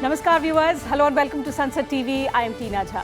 Namaskar viewers, hello and welcome to Sansad TV. I am Teena Jha.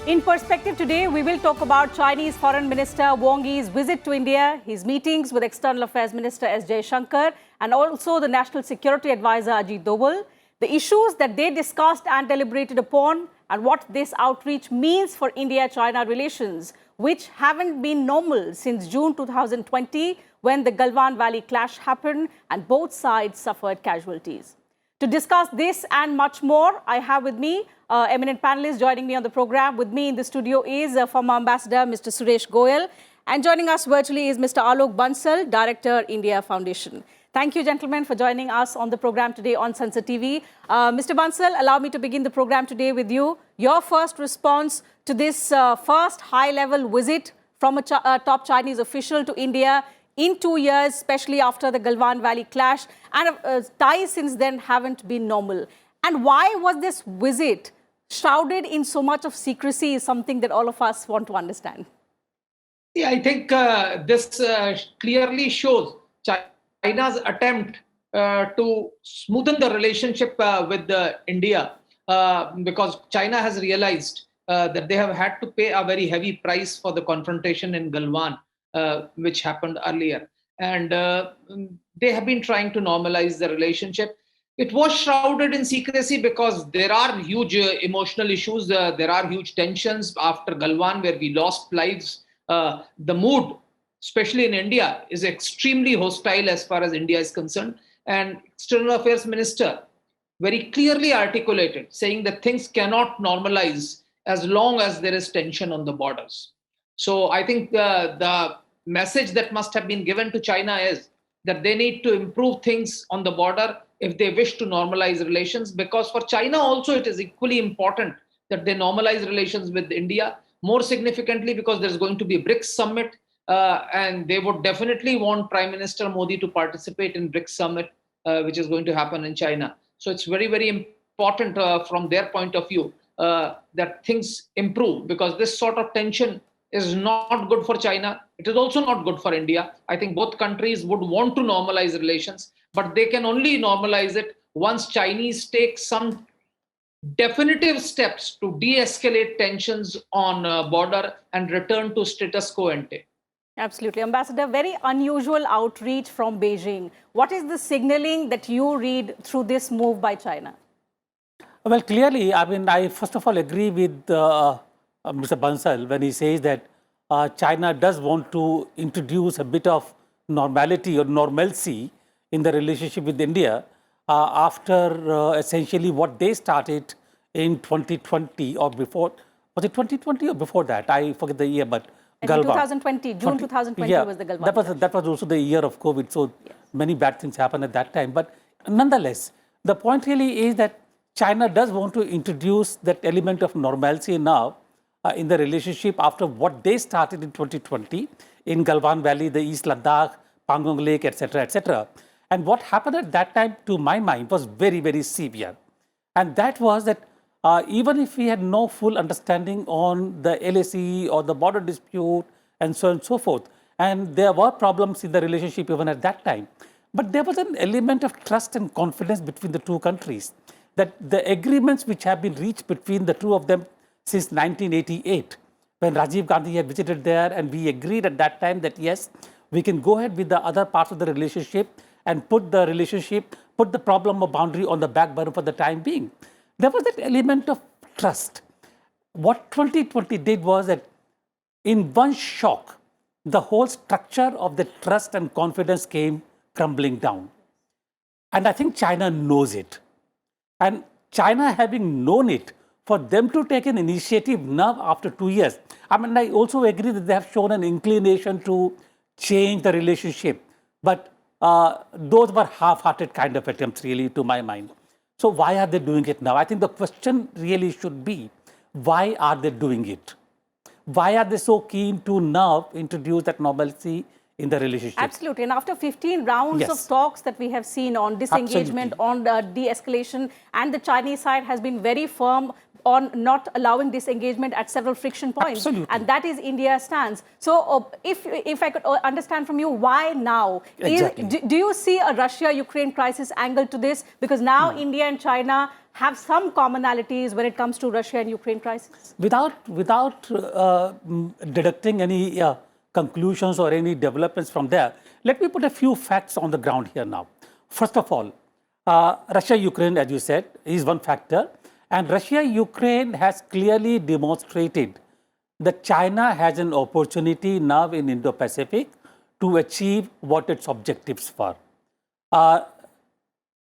In Perspective today, we will talk about Chinese Foreign Minister Wang Yi's visit to India, his meetings with External Affairs Minister S. Jaishankar and also the National Security Advisor Ajit Doval, the issues that they discussed and deliberated upon and what this outreach means for India-China relations, which haven't been normal since June 2020 when the Galwan Valley clash happened and both sides suffered casualties. To discuss this and much more, I have with me eminent panelists joining me on the program. With me in the studio is former Ambassador Mr. Suresh Goel, and joining us virtually is Mr. Alok Bansal, Director, India Foundation. Thank you, gentlemen, for joining us on the program today on Sansad TV. Mr. Bansal, allow me to begin the program today with you. Your first response to this first high-level visit from a top Chinese official to India in 2 years, especially after the Galwan Valley clash, and ties since then haven't been normal. And why was this visit shrouded in so much of secrecy is something that all of us want to understand. Yeah, I think this clearly shows China's attempt to smoothen the relationship with India because China has realized that they have had to pay a very heavy price for the confrontation in Galwan. Which happened earlier. And they have been trying to normalize the relationship. It was shrouded in secrecy because there are huge emotional issues. There are huge tensions after Galwan where we lost lives. The mood, especially in India, is extremely hostile as far as India is concerned. And External Affairs Minister very clearly articulated, saying that things cannot normalize as long as there is tension on the borders. So I think the message that must have been given to China is that they need to improve things on the border if they wish to normalize relations, because for China also it is equally important that they normalize relations with India, more significantly because there's going to be a BRICS summit and they would definitely want Prime Minister Modi to participate in BRICS summit, which is going to happen in China. So it's very, very important from their point of view that things improve, because this sort of tension is not good for China. It is also not good for India. I think both countries would want to normalize relations, but they can only normalize it once Chinese take some definitive steps to de-escalate tensions on border and return to status quo ante. Absolutely. Ambassador, very unusual outreach from Beijing. What is the signaling that you read through this move by China? Well, clearly, I mean, I first of all agree with Mr. Bansal when he says that China does want to introduce a bit of normality or normalcy in the relationship with India after essentially what they started in 2020 or before. Was it 2020 or before that? I forget the year, but Galwan. 2020, June 2020 was the Galwan. That was also the year of COVID, so many bad things happened at that time. But nonetheless, the point really is that China does want to introduce that element of normalcy now in the relationship after what they started in 2020 in Galwan Valley, the East Ladakh, Pangong Lake, etc., etc. And what happened at that time, to my mind, was very, very severe. And that was that even if we had no full understanding on the LAC or the border dispute and so on and so forth, and there were problems in the relationship even at that time, but there was an element of trust and confidence between the two countries, that the agreements which have been reached between the two of them since 1988, when Rajiv Gandhi had visited there, and we agreed at that time that yes, we can go ahead with the other parts of the relationship and put the problem of boundary on the back burner for the time being. There was that element of trust. What 2020 did was that in one shock, the whole structure of the trust and confidence came crumbling down. And I think China knows it. And China, having known it for them to take an initiative now after 2 years, I mean, I also agree that they have shown an inclination to change the relationship, but those were half-hearted kind of attempts, really, to my mind. So why are they doing it now? I think the question really should be, why are they doing it? Why are they so keen to now introduce that normalcy in the relationship? Absolutely. And after 15 rounds Yes. of talks that we have seen on disengagement, on de-escalation, and the Chinese side has been very firm on not allowing disengagement at several friction points. Absolutely. And that is India's stance. So if I could understand from you, why now? Exactly. Do you see a Russia-Ukraine crisis angle to this? Because now India and China have some commonalities when it comes to Russia and Ukraine crisis. Without deducting any conclusions or any developments from there, let me put a few facts on the ground here now. First of all, Russia-Ukraine, as you said, is one factor. And Russia-Ukraine has clearly demonstrated that China has an opportunity now in Indo-Pacific to achieve what its objectives were.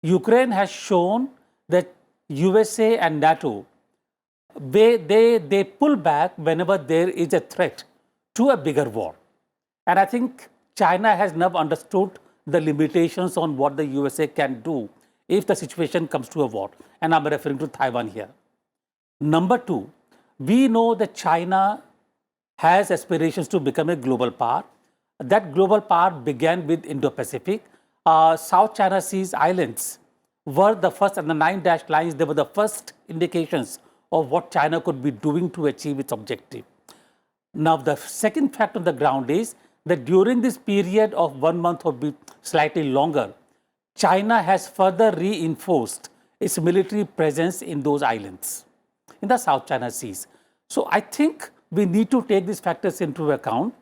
Ukraine has shown that USA and NATO, they pull back whenever there is a threat to a bigger war. And I think China has now understood the limitations on what the USA can do if the situation comes to a war. And I'm referring to Taiwan here. Number two, we know that China has aspirations to become a global power. That global power began with Indo-Pacific. South China Sea's islands were the first, and the 9 dashed lines, they were the first indications of what China could be doing to achieve its objective. Now, the second fact on the ground is that during this period of 1 month or slightly longer, China has further reinforced its military presence in those islands, in the South China Seas. So I think we need to take these factors into account.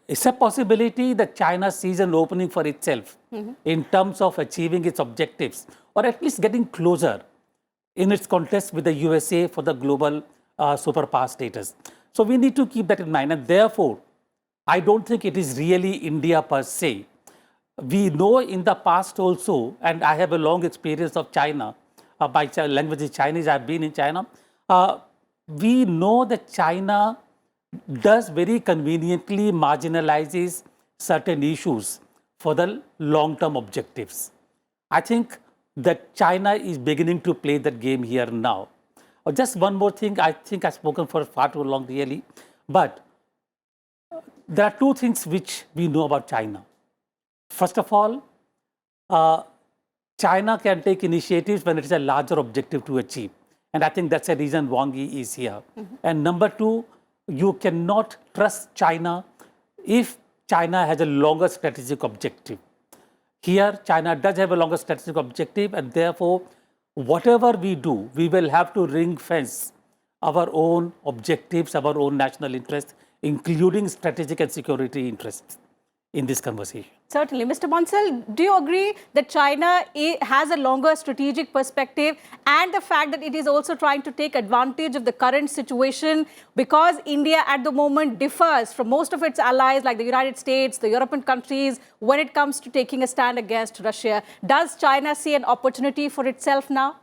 It's a possibility that China sees an opening for itself in terms of achieving its objectives, or at least getting closer in its contest with the USA for the global superpower status. So we need to keep that in mind. And therefore, I don't think it is really India per se. We know in the past also, and I have a long experience of China, by language is Chinese, I've been in China. We know that China does very conveniently marginalizes certain issues for the long-term objectives. I think that China is beginning to play that game here now. Just one more thing, I think I've spoken for far too long really, but there are two things which we know about China. First of all, China can take initiatives when it is a larger objective to achieve. And I think that's the reason Wang Yi is here. And number two, you cannot trust China if China has a longer strategic objective. Here, China does have a longer strategic objective, and therefore, whatever we do, we will have to ring fence our own objectives, our own national interests, including strategic and security interests in this conversation. Certainly. Mr. Bansal, do you agree that China has a longer strategic perspective, and the fact that it is also trying to take advantage of the current situation because India at the moment differs from most of its allies like the United States, the European countries, when it comes to taking a stand against Russia? Does China see an opportunity for itself now?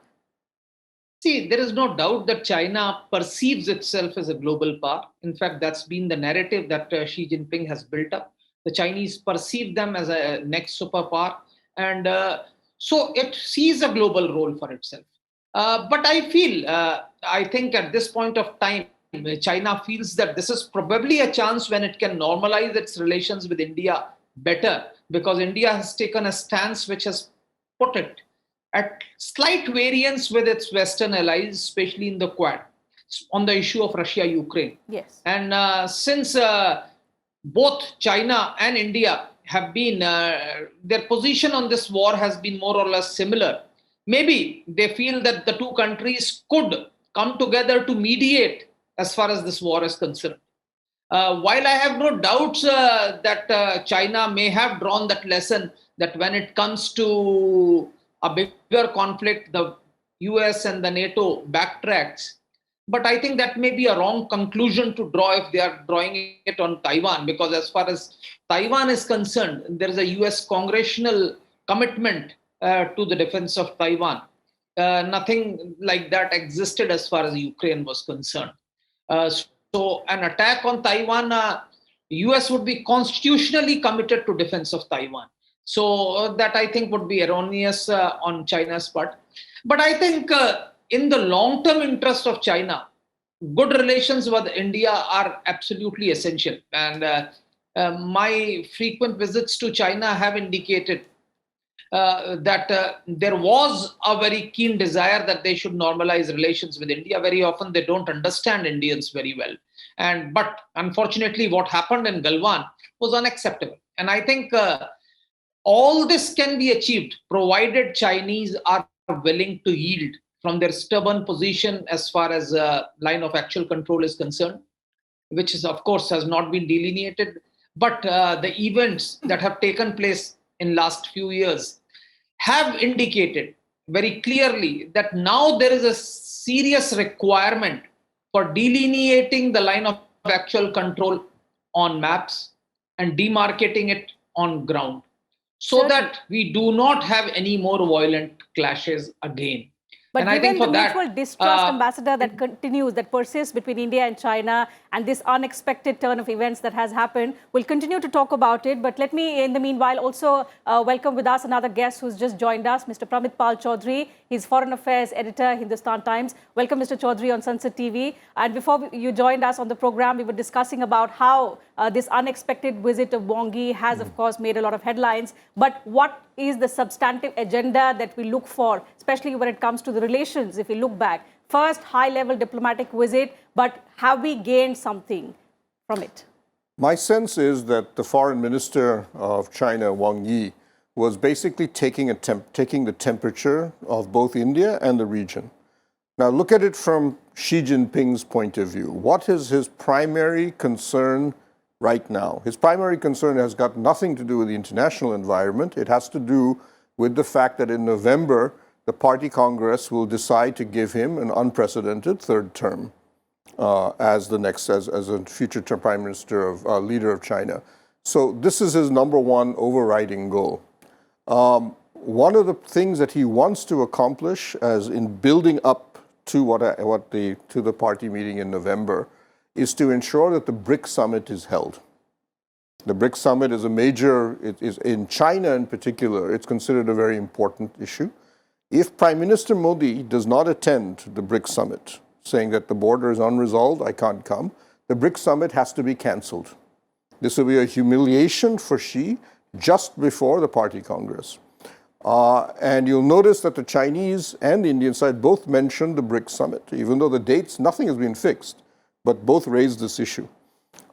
See, there is no doubt that China perceives itself as a global power. In fact, that's been the narrative that Xi Jinping has built up. The Chinese perceive them as a next superpower, and so it sees a global role for itself. But I think at this point of time, China feels that this is probably a chance when it can normalize its relations with India better, because India has taken a stance which has put it at slight variance with its Western allies, especially in the Quad, on the issue of Russia-Ukraine. Yes. And since both China and India have been, their position on this war has been more or less similar. Maybe they feel that the two countries could come together to mediate as far as this war is concerned. While I have no doubts that China may have drawn that lesson that when it comes to a bigger conflict, the US and the NATO backtracks. But I think that may be a wrong conclusion to draw if they are drawing it on Taiwan, because as far as Taiwan is concerned, there is a US congressional commitment to the defense of Taiwan. nothing like that existed as far as Ukraine was concerned. So an attack on Taiwan, US would be constitutionally committed to defense of Taiwan. So that I think would be erroneous on China's part. But I think in the long-term interest of China, good relations with India are absolutely essential. And my frequent visits to China have indicated that there was a very keen desire that they should normalize relations with India. Very often they don't understand Indians very well. But unfortunately, what happened in Galwan was unacceptable. And I think all this can be achieved provided Chinese are willing to yield from their stubborn position as far as line of actual control is concerned, which is, of course, has not been delineated. But the events that have taken place in last few years have indicated very clearly that now there is a serious requirement for delineating the line of actual control on maps and demarcating it on ground, so that we do not have any more violent clashes again. But And I given think for the that, mutual distrust, Ambassador, that continues, that persists between India and China, and this unexpected turn of events that has happened, we'll continue to talk about it. But let me, in the meanwhile, also welcome with us another guest who's just joined us, Mr. Pramit Choudhary. He's Foreign Affairs Editor, Hindustan Times. Welcome, Mr. Choudhary, on Sansad TV. And before you joined us on the program, we were discussing about how this unexpected visit of Wang Yi has, of course, made a lot of headlines. But what is the substantive agenda that we look for, especially when it comes to the relations, if we look back? First, high-level diplomatic visit, but have we gained something from it? My sense is that the Foreign Minister of China, Wang Yi, was basically taking the temperature of both India and the region. Now, look at it from Xi Jinping's point of view. What is his primary concern right now? His primary concern has got nothing to do with the international environment. It has to do with the fact that in November, the Party Congress will decide to give him an unprecedented third term as a future Prime Minister leader of China. So this is his number one overriding goal. One of the things that he wants to accomplish, as in building up to the party meeting in November, is to ensure that the BRICS summit is held. The BRICS summit is it is in China in particular, it's considered a very important issue. If Prime Minister Modi does not attend the BRICS summit, saying that the border is unresolved, I can't come, the BRICS summit has to be cancelled. This will be a humiliation for Xi just before the party congress. And you'll notice that the Chinese and the Indian side both mentioned the BRICS summit, even though the dates, nothing has been fixed, but both raised this issue.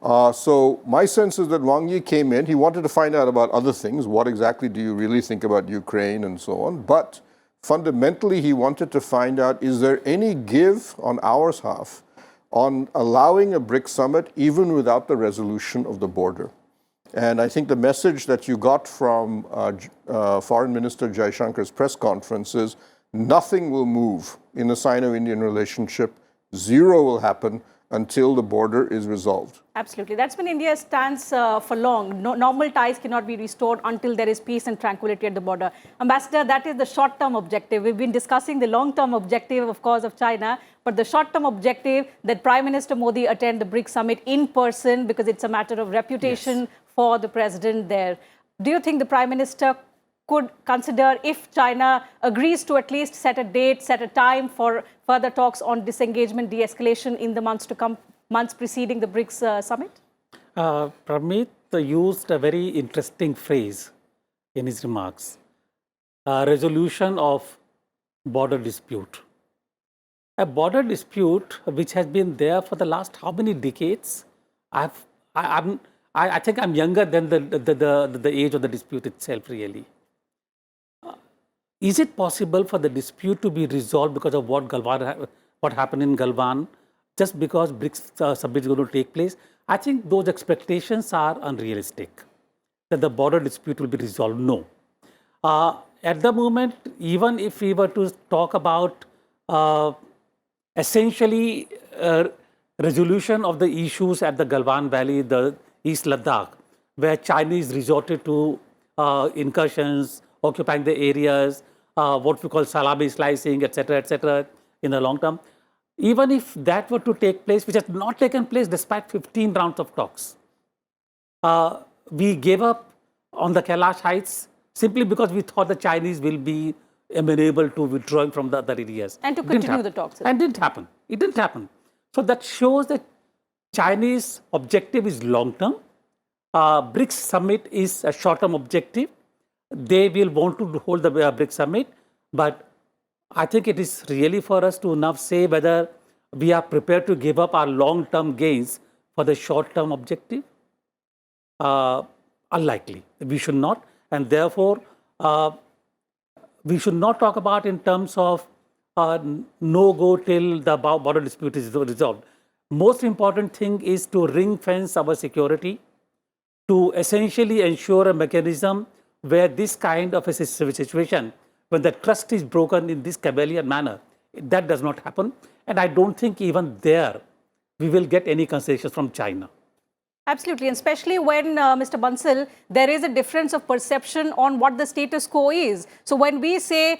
So my sense is that Wang Yi came in, he wanted to find out about other things. What exactly do you really think about Ukraine and so on? But fundamentally, he wanted to find out, is there any give on our half on allowing a BRICS summit even without the resolution of the border? And I think the message that you got from Foreign Minister Jaishankar's press conference is nothing will move in the Sino-Indian relationship. Zero will happen until the border is resolved. Absolutely. That's been India's stance for long. Normal ties cannot be restored until there is peace and tranquility at the border. Ambassador, that is the short-term objective. We've been discussing the long-term objective, of course, of China, but the short-term objective that Prime Minister Modi attend the BRICS summit in person because it's a matter of reputation for the president there. Do you think the Prime Minister could consider, if China agrees to at least set a date, set a time for further talks on disengagement, de-escalation in the months to come, months preceding the BRICS summit? Pramit used a very interesting phrase in his remarks, resolution of border dispute. A border dispute which has been there for the last how many decades? I think I'm younger than the age of the dispute itself, really. Is it possible for the dispute to be resolved because of what happened in Galwan, just because BRICS summit is going to take place? I think those expectations are unrealistic, that the border dispute will be resolved. No. At the moment, even if we were to talk about essentially resolution of the issues at the Galwan Valley, the East Ladakh, where Chinese resorted to incursions, occupying the areas, what we call salami slicing, etc., in the long term. Even if that were to take place, which has not taken place despite 15 rounds of talks, we gave up on the Kailash Heights simply because we thought the Chinese will be amenable to withdrawing from the other areas. And to continue the talks. And didn't happen. It didn't happen. So that shows that Chinese objective is long-term. BRICS summit is a short-term objective. They will want to hold the BRICS summit, but I think it is really for us to now say whether we are prepared to give up our long-term gains for the short-term objective. Unlikely. We should not, and therefore we should not talk about in terms of no-go till the border dispute is resolved. Most important thing is to ring-fence our security, to essentially ensure a mechanism where this kind of a situation, when the trust is broken in this cavalier manner, that does not happen. And I don't think even there we will get any concessions from China. Absolutely, and especially when, Mr. Bansal, there is a difference of perception on what the status quo is. So when we say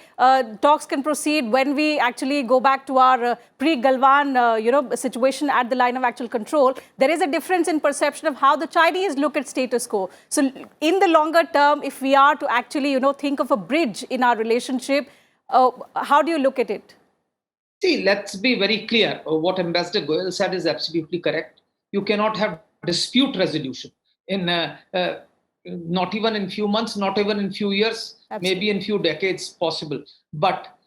talks can proceed, when we actually go back to our pre-Galwan, situation at the line of actual control, there is a difference in perception of how the Chinese look at status quo. So in the longer term, if we are to actually, think of a bridge in our relationship, how do you look at it? See, let's be very clear. What Ambassador Goel said is absolutely correct. You cannot have dispute resolution in not even in few months, not even in few years, maybe in few decades possible. But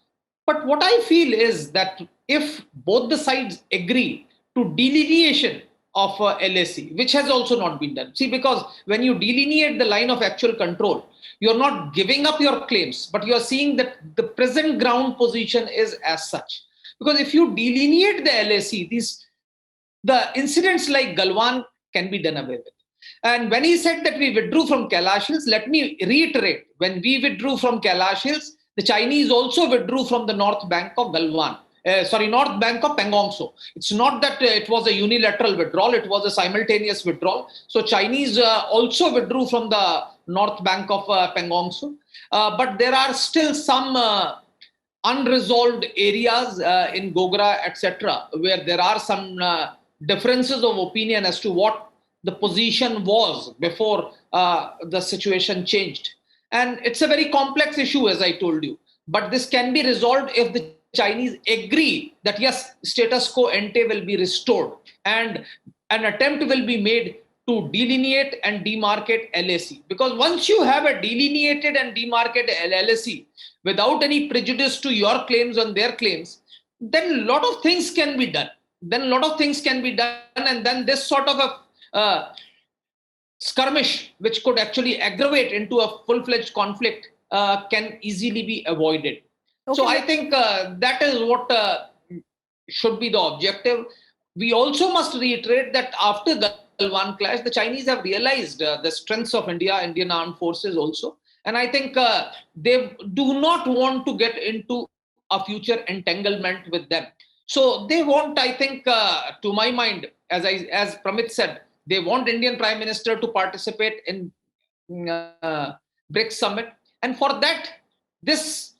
what I feel is that if both the sides agree to delineation of LAC, which has also not been done. See, because when you delineate the line of actual control, you're not giving up your claims, but you're seeing that the present ground position is as such. Because if you delineate the LAC, the incidents like Galwan can be done away with. And when he said that we withdrew from Kailash Hills, let me reiterate, when we withdrew from Kailash Hills, the Chinese also withdrew from the north bank of Galwan. North bank of Pangong Tso. It's not that it was a unilateral withdrawal, it was a simultaneous withdrawal. So Chinese also withdrew from the north bank of Pangong Tso. But there are still some unresolved areas in Gogra, etc., where there are some differences of opinion as to what the position was before the situation changed. And it's a very complex issue, as I told you. But this can be resolved if the Chinese agree that, yes, status quo ante will be restored and an attempt will be made to delineate and demarcate LAC. Because once you have a delineated and demarcated LAC without any prejudice to your claims and their claims, then a lot of things can be done. And then this sort of a skirmish, which could actually aggravate into a full-fledged conflict, can easily be avoided. Okay. So I think that is what should be the objective. We also must reiterate that after the Galwan clash, the Chinese have realized the strengths of Indian armed forces also. And I think they do not want to get into a future entanglement with them. So they want, I think, to my mind, as Pramit said, they want Indian Prime Minister to participate in BRICS summit. And for that, this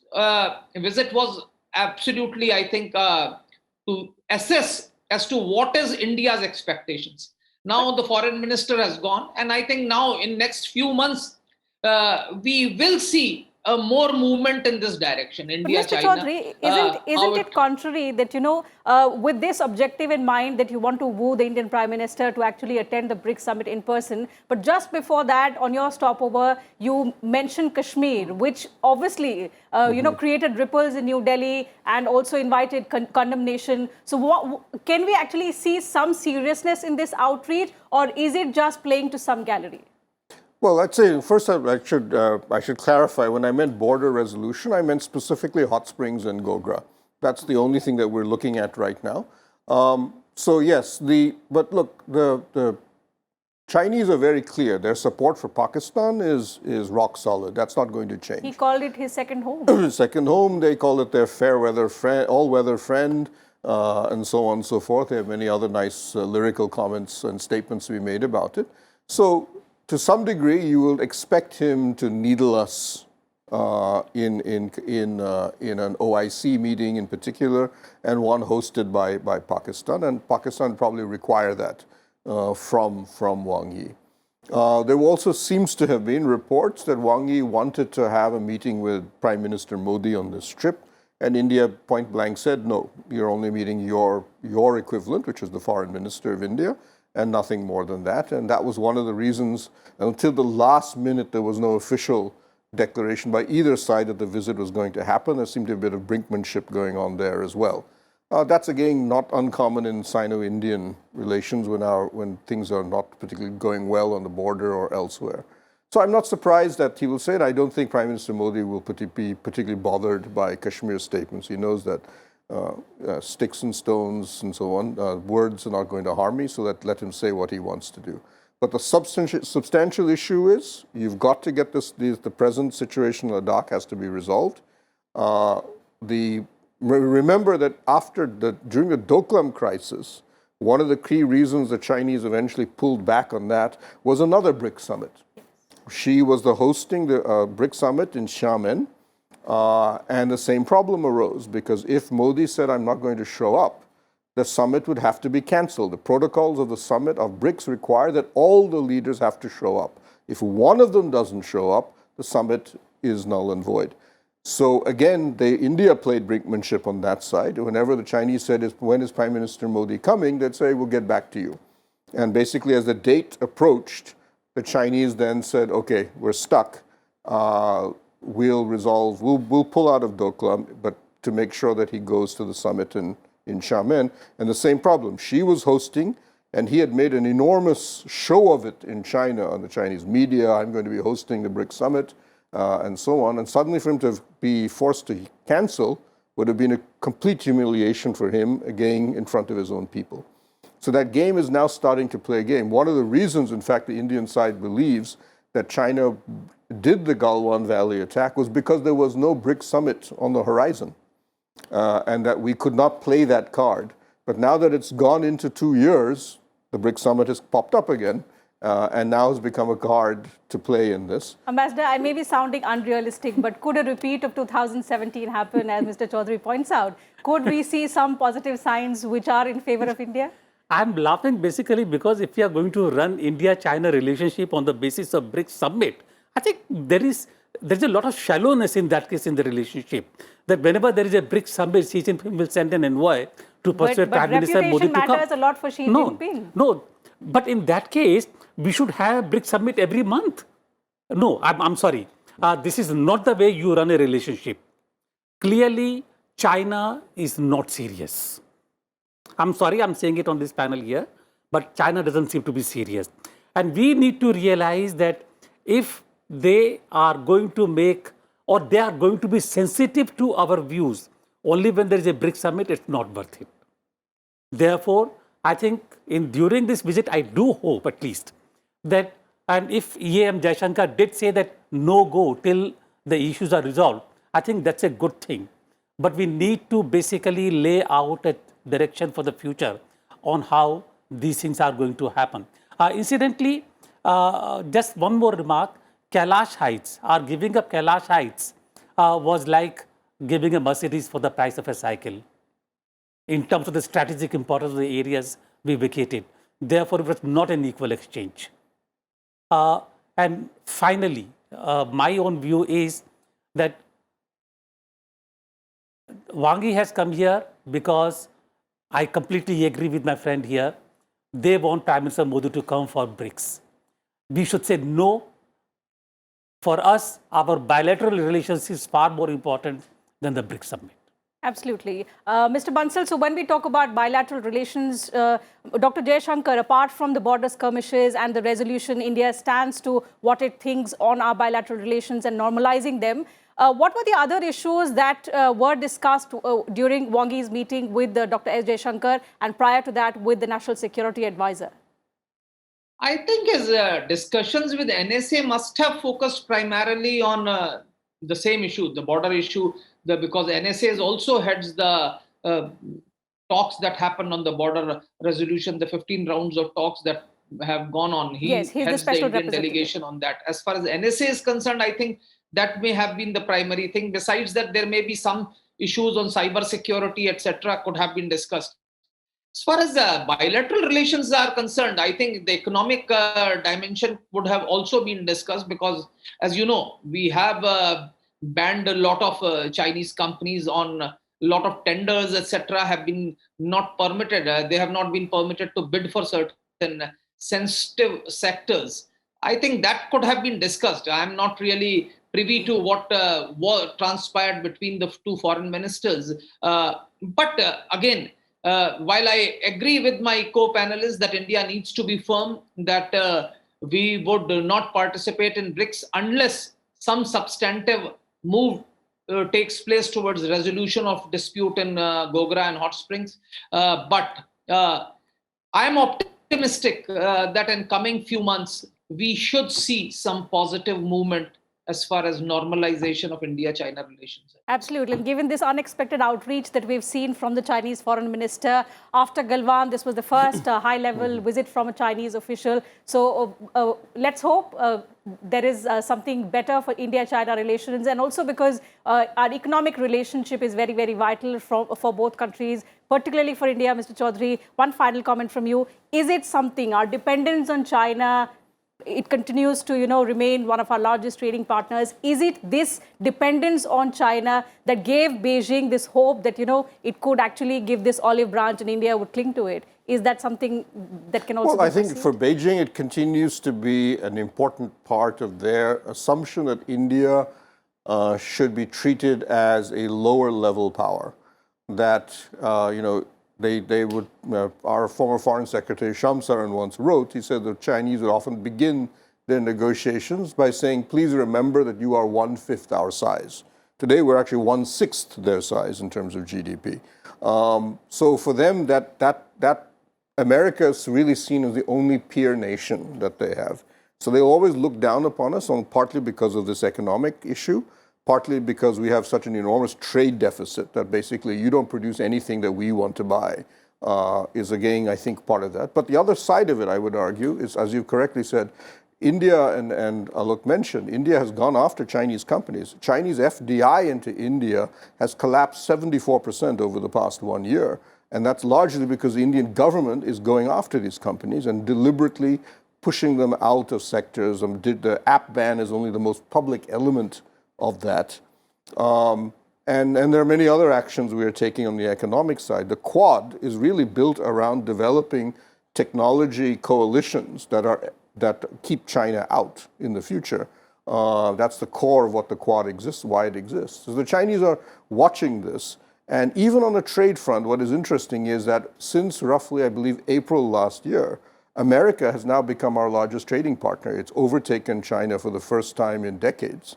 visit was absolutely, I think, to assess as to what is India's expectations. Now the foreign minister has gone, and I think now in next few months, we will see a more movement in this direction. India, Mr. China. Choudhary, isn't it contrary that, with this objective in mind that you want to woo the Indian Prime Minister to actually attend the BRICS summit in person, but just before that, on your stopover, you mentioned Kashmir, which obviously, created ripples in New Delhi and also invited condemnation. So can we actually see some seriousness in this outreach, or is it just playing to some gallery? Well, I'd say first I should clarify. When I meant border resolution, I meant specifically hot springs and Gogra. That's the only thing that we're looking at right now. So yes, but look, the Chinese are very clear. Their support for Pakistan is rock solid. That's not going to change. He called it his second home. Second home. They call it their fair weather friend, all weather friend, and so on and so forth. They have many other nice lyrical comments and statements to be made about it. So, to some degree, you will expect him to needle us in an OIC meeting in particular, and one hosted by Pakistan, and Pakistan probably require that from Wang Yi. There also seems to have been reports that Wang Yi wanted to have a meeting with Prime Minister Modi on this trip, and India point blank said, no, you're only meeting your equivalent, which is the Foreign Minister of India, and nothing more than that. And that was one of the reasons, until the last minute, there was no official declaration by either side that the visit was going to happen. There seemed to be a bit of brinkmanship going on there as well. That's again not uncommon in Sino-Indian relations when things are not particularly going well on the border or elsewhere. So I'm not surprised that he will say it. I don't think Prime Minister Modi will be particularly bothered by Kashmir statements. He knows that sticks and stones and so on, words are not going to harm me, so let him say what he wants to do. But the substantial issue is you've got to get the present situation in Ladakh has to be resolved. Remember that during the Doklam crisis, one of the key reasons the Chinese eventually pulled back on that was another BRICS summit. She was hosting the BRICS summit in Xiamen, and the same problem arose because if Modi said, I'm not going to show up, the summit would have to be canceled. The protocols of the summit of BRICS require that all the leaders have to show up. If one of them doesn't show up, the summit is null and void. So again, India played brinkmanship on that side. Whenever the Chinese said, when is Prime Minister Modi coming, they'd say, we'll get back to you. And basically, as the date approached, the Chinese then said, okay, we're stuck. We'll pull out of Doklam, but to make sure that he goes to the summit in Xiamen. And the same problem. She was hosting, and he had made an enormous show of it in China, on the Chinese media. I'm going to be hosting the BRICS summit, and so on. And suddenly for him to be forced to cancel would have been a complete humiliation for him, again, in front of his own people. So that game is now starting to play a game. One of the reasons, in fact, the Indian side believes that China did the Galwan Valley attack was because there was no BRICS summit on the horizon, and that we could not play that card. But now that it's gone into 2 years, the BRICS summit has popped up again, and now has become a card to play in this. Ambassador, I may be sounding unrealistic, but could a repeat of 2017 happen, as Mr. Choudhary points out? Could we see some positive signs which are in favor of India? I'm laughing basically because if we are going to run India-China relationship on the basis of BRICS summit, I think there's a lot of shallowness in that case in the relationship. That whenever there is a BRICS summit, Xi Jinping will send an envoy to persuade Prime Minister Modi to come. But reputation matters a lot for Xi Jinping. No, but in that case, we should have BRICS summit every month. No, I'm sorry. This is not the way you run a relationship. Clearly, China is not serious. I'm sorry I'm saying it on this panel here, but China doesn't seem to be serious. And we need to realize that if they are going to make, or they are going to be sensitive to our views, only when there is a BRICS summit, it's not worth it. Therefore, I think during this visit, I do hope at least that, and if EAM Jaishankar did say that no go till the issues are resolved, I think that's a good thing. But we need to basically lay out a direction for the future on how these things are going to happen. Incidentally, just one more remark, Kailash Heights, giving up Kailash Heights was like giving a Mercedes for the price of a cycle in terms of the strategic importance of the areas we vacated. Therefore, it was not an equal exchange. And finally, my own view is that Wang Yi has come here because I completely agree with my friend here. They want Prime Minister Modi to come for BRICS. We should say no. For us, our bilateral relations is far more important than the BRICS summit. Absolutely. Mr. Bansal, so when we talk about bilateral relations, Dr. Jaishankar, apart from the border skirmishes and the resolution, India stands to what it thinks on our bilateral relations and normalizing them. What were the other issues that were discussed during Wang Yi's meeting with Dr. S. Jaishankar and prior to that with the National Security Advisor? I think his discussions with NSA must have focused primarily on the same issue, the border issue, because NSA also heads the talks that happened on the border resolution, the 15 rounds of talks that have gone on. He yes, he's heads the special Indian delegation on that. As far as NSA is concerned, I think That may have been the primary thing. Besides that, there may be some issues on cyber security, etc., could have been discussed. As far as bilateral relations are concerned, I think the economic dimension would have also been discussed because, as you know, we have banned a lot of Chinese companies on a lot of tenders, etc., have been not permitted. They have not been permitted to bid for certain sensitive sectors. I think that could have been discussed. I am not really privy to what transpired between the two foreign ministers. But again, while I agree with my co-panelists that India needs to be firm, that we would not participate in BRICS unless some substantive move takes place towards resolution of dispute in Gogra and Hot Springs. But I am optimistic that in coming few months, we should see some positive movement as far as normalization of India-China relations. Absolutely. And given this unexpected outreach that we've seen from the Chinese foreign minister after Galwan, this was the first high-level visit from a Chinese official. So let's hope there is something better for India-China relations, and also because our economic relationship is very, very vital for both countries, particularly for India. Mr. Choudhary, one final comment from you. Is it something, our dependence on China, it continues to, remain one of our largest trading partners. Is it this dependence on China that gave Beijing this hope that, it could actually give this olive branch and India would cling to it? Is that something that can also be I think perceived? for Beijing, it continues to be an important part of their assumption that India should be treated as a lower level power. That, they would, our former Foreign Secretary Shamsaran once wrote, he said the Chinese would often begin their negotiations by saying, please remember that you are 1/5 our size. Today, we're actually 1/6 their size in terms of GDP. So for them, that America is really seen as the only peer nation that they have. So they always look down upon us, partly because of this economic issue, partly because we have such an enormous trade deficit that basically you don't produce anything that we want to buy, is again, I think, part of that. But the other side of it, I would argue, is, as you correctly said, India and Alok mentioned, India has gone after Chinese companies. Chinese FDI into India has collapsed 74% over the past 1 year. And that's largely because the Indian government is going after these companies and deliberately pushing them out of sectors. The app ban is only the most public element of that. And there are many other actions we are taking on the economic side. The Quad is really built around developing technology coalitions that keep China out in the future. That's the core of what the Quad exists, why it exists. So the Chinese are watching this. And even on the trade front, what is interesting is that since roughly, I believe, April last year, America has now become our largest trading partner. It's overtaken China for the first time in decades.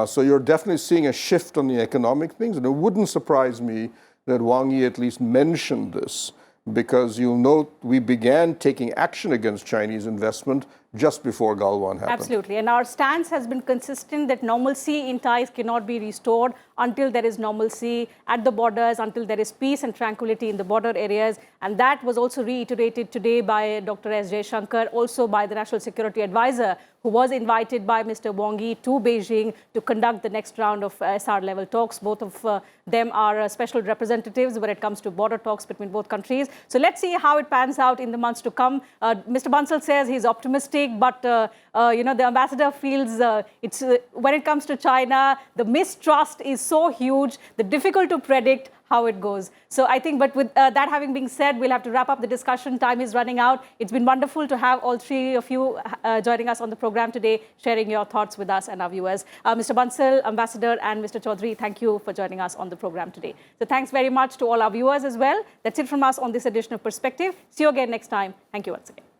So you're definitely seeing a shift on the economic things. And it wouldn't surprise me that Wang Yi at least mentioned this, because you'll note we began taking action against Chinese investment just before Galwan happened. Absolutely. And our stance has been consistent that normalcy in ties cannot be restored until there is normalcy at the borders, until there is peace and tranquility in the border areas. And that was also reiterated today by Dr. S. Jaishankar, also by the National Security Advisor, who was invited by Mr. Wang Yi to Beijing to conduct the next round of SR-level talks. Both of them are special representatives when it comes to border talks between both countries. So let's see how it pans out in the months to come. Mr. Bansal says he's optimistic, but the ambassador feels when it comes to China, the mistrust is so huge, the difficult to predict how it goes. So I think, but with that having been said, we'll have to wrap up the discussion. Time is running out. It's been wonderful to have all three of you joining us on the program today, sharing your thoughts with us and our viewers. Mr. Bansal, Ambassador, and Mr. Choudhary, thank you for joining us on the program today. So thanks very much to all our viewers as well. That's it from us on this edition of Perspective. See you again next time. Thank you once again.